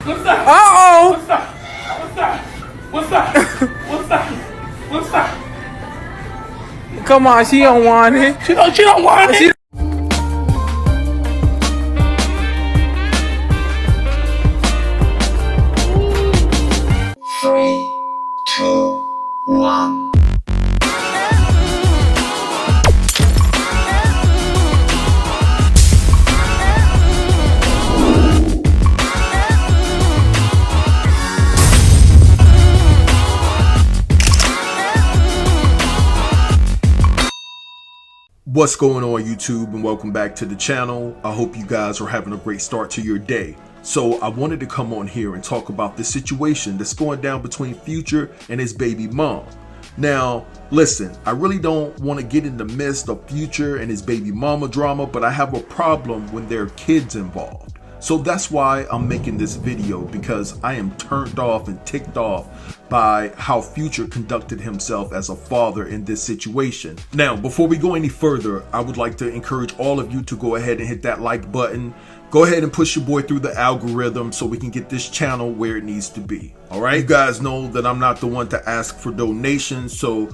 What's that? Uh-oh. What's that? What's that? What's that? What's that? What's that? Come on, she don't want it. She don't want it. Three, two, one. What's going on YouTube, and welcome back to the channel. I hope you guys are having a great start to your day. So I wanted to come on here and talk about the situation that's going down between Future and his baby mom. Now listen, I really don't want to get in the midst of Future and his baby mama drama, but I have a problem when there are kids involved. So that's why I'm making this video, because I am turned off and ticked off by how Future conducted himself as a father in this situation. Now, before we go any further, I would like to encourage all of you to go ahead and hit that like button. Go ahead and push your boy through the algorithm so we can get this channel where it needs to be. All right, you guys know that I'm not the one to ask for donations, so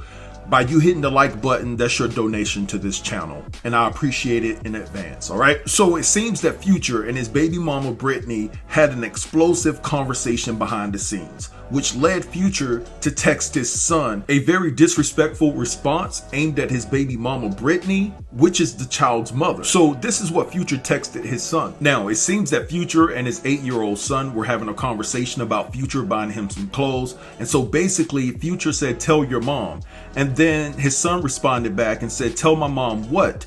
by you hitting the like button, that's your donation to this channel, and I appreciate it in advance. All right, so it seems that Future and his baby mama Brittany had an explosive conversation behind the scenes, which led Future to text his son a very disrespectful response aimed at his baby mama Brittany, which is the child's mother. So this is what Future texted his son. Now it seems that Future and his 8-year-old son were having a conversation about Future buying him some clothes, and so basically Future said, "Tell your mom," and then his son responded back and said, "Tell my mom what?"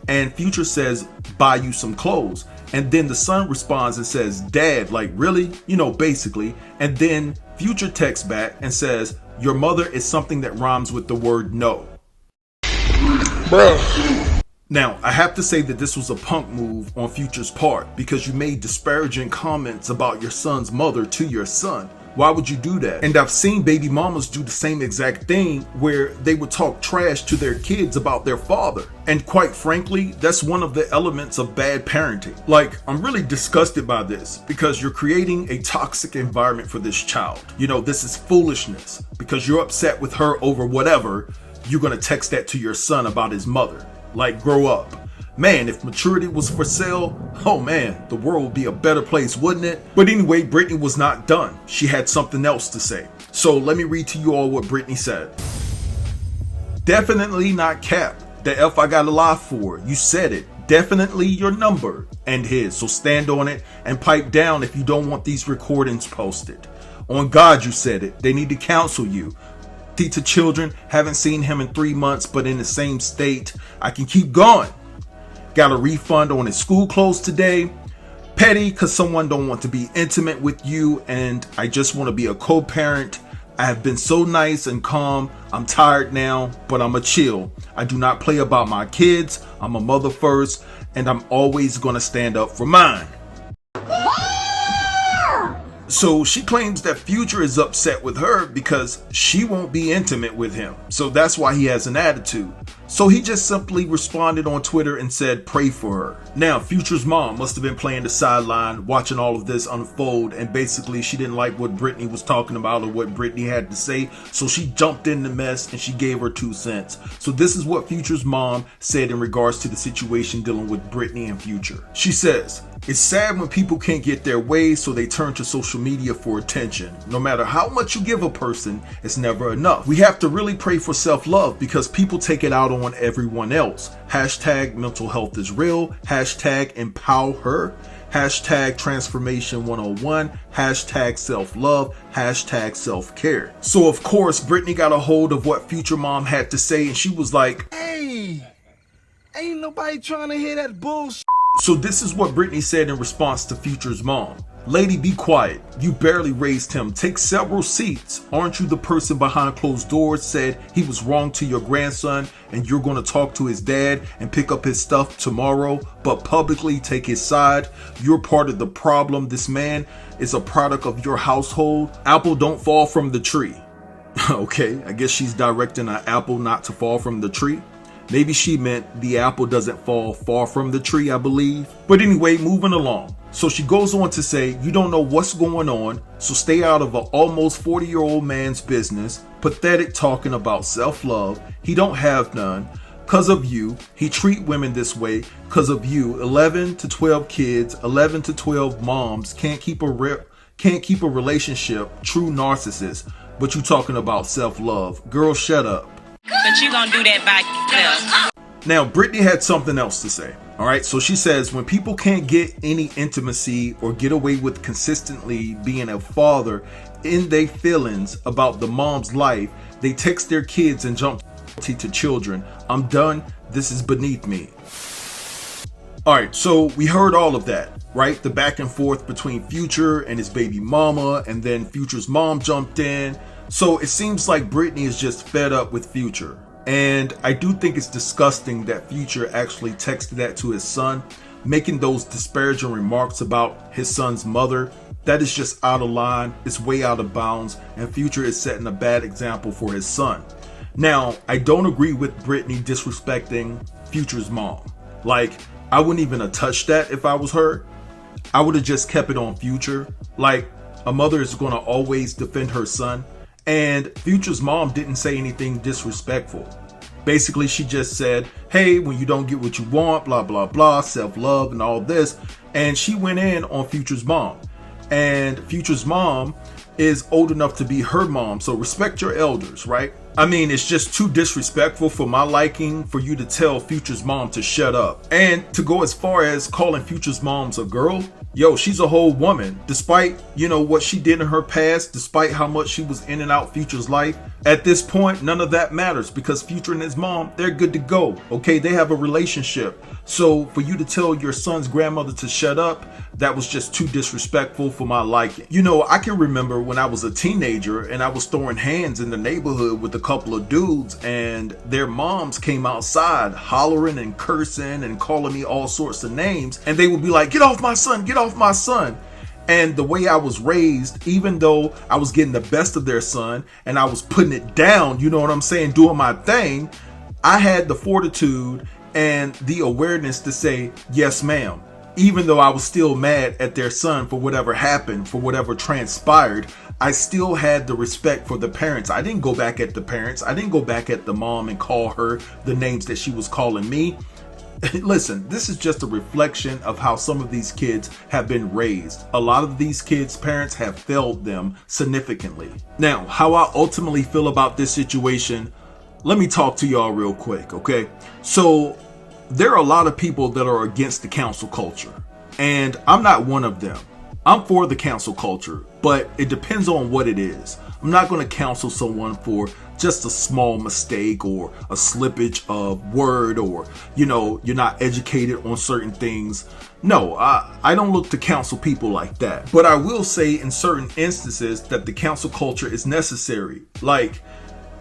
And Future says, "Buy you some clothes." And then the son responds and says, "Dad, like really?" You know, basically. And then Future texts back and says, "Your mother is something that rhymes with the word no." Bro. Now, I have to say that this was a punk move on Future's part, because you made disparaging comments about your son's mother to your son. Why would you do that? And I've seen baby mamas do the same exact thing, where they would talk trash to their kids about their father. And quite frankly, that's one of the elements of bad parenting. Like, I'm really disgusted by this, because you're creating a toxic environment for this child. You know, this is foolishness. Because you're upset with her over whatever, you're gonna text that to your son about his mother. Like, grow up. Man, if maturity was for sale, oh man, the world would be a better place, wouldn't it? But anyway, Brittany was not done. She had something else to say. So let me read to you all what Brittany said. "Definitely not Cap. The F I got a lie for. You said it. Definitely your number and his. So stand on it and pipe down if you don't want these recordings posted. On God, you said it. They need to counsel you. To children, haven't seen him in 3 months, but in the same state. I can keep going. Got a refund on his school clothes today. Petty because someone don't want to be intimate with you, and I just want to be a co-parent. I have been so nice and calm. I'm tired now, but I'm a chill. I do not play about my kids. I'm a mother first, and I'm always going to stand up for mine." So she claims that Future is upset with her because she won't be intimate with him. So that's why he has an attitude. So he just simply responded on Twitter and said, "Pray for her." Now, Future's mom must have been playing the sideline, watching all of this unfold, and basically she didn't like what Brittany was talking about or what Brittany had to say, so she jumped in the mess and she gave her 2 cents. So this is what Future's mom said in regards to the situation dealing with Brittany and Future. She says, "It's sad when people can't get their way, so they turn to social media for attention. No matter how much you give a person, it's never enough. We have to really pray for self-love, because people take it out on everyone else. Hashtag mental health is real. Hashtag empower her. Hashtag transformation 101. Hashtag self-love. Hashtag self-care." So of course, Brittany got a hold of what Future mom had to say, and she was like, "Hey, ain't nobody trying to hear that bullshit." So this is what Brittany said in response to Future's mom. "Lady, be quiet. You barely raised him. Take several seats. Aren't you the person behind closed doors said he was wrong to your grandson, and you're going to talk to his dad and pick up his stuff tomorrow, but publicly take his side? You're part of the problem. This man is a product of your household. Apple don't fall from the tree." Okay, I guess she's directing an apple not to fall from the tree. Maybe she meant the apple doesn't fall far from the tree, I believe. But anyway, moving along. So she goes on to say, you don't know what's going on, so stay out of an almost 40-year-old man's business. Pathetic talking about self-love. He don't have none. Cause of you, he treat women this way. Cause of you, 11 to 12 kids, 11 to 12 moms can't keep a relationship. True narcissist. But you talking about self-love. Girl, shut up. But you gonna do that by yourself. Now, Brittany had something else to say. All right, so she says, when people can't get any intimacy or get away with consistently being a father in their feelings about the mom's life, they text their kids and jump to children. I'm done. This is beneath me. All right, so we heard all of that, right? The back and forth between Future and his baby mama, and then Future's mom jumped in. So it seems like Brittany is just fed up with Future. And I do think it's disgusting that Future actually texted that to his son, making those disparaging remarks about his son's mother. That is just out of line. It's way out of bounds, and Future is setting a bad example for his son. Now, I don't agree with Brittany disrespecting Future's mom. Like, I wouldn't even have touched that if I was her. I would have just kept it on Future. Like, a mother is going to always defend her son. And Future's mom didn't say anything disrespectful. Basically, she just said, hey, when you don't get what you want, blah, blah, blah, self-love and all this. And she went in on Future's mom. And Future's mom is old enough to be her mom. So respect your elders, right? I mean, it's just too disrespectful for my liking for you to tell Future's mom to shut up. And to go as far as calling Future's mom's a girl. Yo, she's a whole woman. Despite, what she did in her past, despite how much she was in and out Future's life, at this point, none of that matters because Future and his mom, they're good to go. Okay, they have a relationship. So for you to tell your son's grandmother to shut up, that was just too disrespectful for my liking. I can remember when I was a teenager and I was throwing hands in the neighborhood with a couple of dudes, and their moms came outside hollering and cursing and calling me all sorts of names, and they would be like, get off my son, get off my son. And the way I was raised, even though I was getting the best of their son and I was putting it down, you know what I'm saying, doing my thing, I had the fortitude and the awareness to say, yes, ma'am. Even though I was still mad at their son for whatever happened, for whatever transpired, I still had the respect for the parents. I didn't go back at the parents. I didn't go back at the mom and call her the names that she was calling me. Listen, this is just a reflection of how some of these kids have been raised. A lot of these kids' parents have failed them significantly. Now, how I ultimately feel about this situation, let me talk to y'all real quick, okay? So, there are a lot of people that are against the cancel culture, and I'm not one of them. I'm for the cancel culture, but it depends on what it is. I'm not going to counsel someone for just a small mistake or a slippage of word, or, you're not educated on certain things. No, I don't look to counsel people like that. But I will say in certain instances that the cancel culture is necessary. Like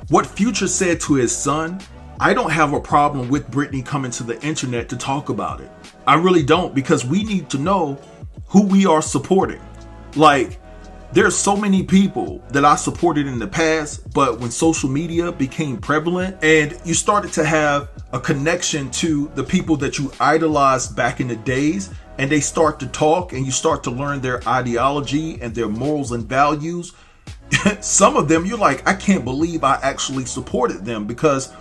what Future said to his son, I don't have a problem with Brittany coming to the internet to talk about it. I really don't, because we need to know who we are supporting. Like, there's so many people that I supported in the past, but when social media became prevalent and you started to have a connection to the people that you idolized back in the days, and they start to talk and you start to learn their ideology and their morals and values, some of them you're like, I can't believe I actually supported them, because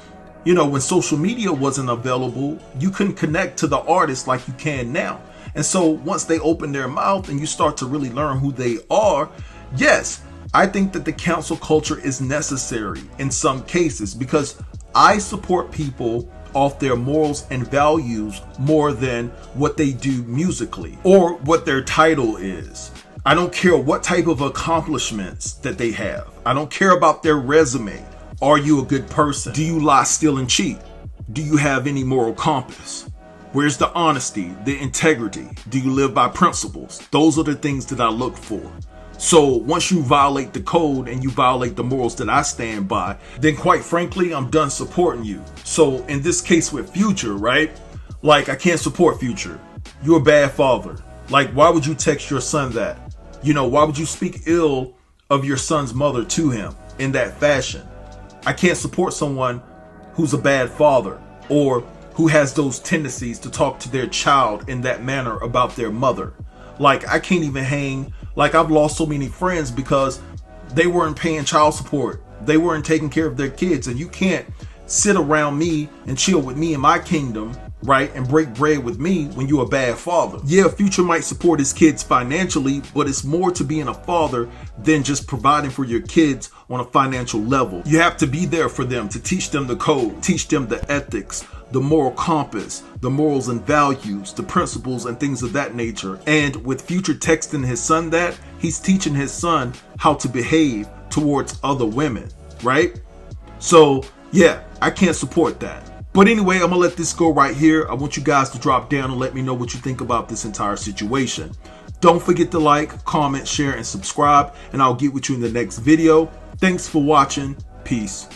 when social media wasn't available, you couldn't connect to the artists like you can now. And so once they open their mouth and you start to really learn who they are, yes, I think that the cancel culture is necessary in some cases, because I support people off their morals and values more than what they do musically or what their title is. I don't care what type of accomplishments that they have. I don't care about their resume. Are you a good person? Do you lie, steal, and cheat? Do you have any moral compass? Where's the honesty, the integrity? Do you live by principles? Those are the things that I look for. So once you violate the code and you violate the morals that I stand by, then quite frankly, I'm done supporting you. So in this case with Future, right? Like, I can't support Future. You're a bad father. Like, why would you text your son that? Why would you speak ill of your son's mother to him in that fashion? I can't support someone who's a bad father or who has those tendencies to talk to their child in that manner about their mother. Like, I can't even hang. Like, I've lost so many friends because they weren't paying child support. They weren't taking care of their kids. And you can't sit around me and chill with me in my kingdom, right, and break bread with me when you're a bad father. Yeah, Future might support his kids financially, but it's more to being a father than just providing for your kids on a financial level. You have to be there for them, to teach them the code, teach them the ethics, the moral compass, the morals and values, the principles and things of that nature. And with Future texting his son that, he's teaching his son how to behave towards other women, right? So yeah, I can't support that. But anyway, I'm gonna let this go right here. I want you guys to drop down and let me know what you think about this entire situation. Don't forget to like, comment, share, and subscribe, and I'll get with you in the next video. Thanks for watching. Peace.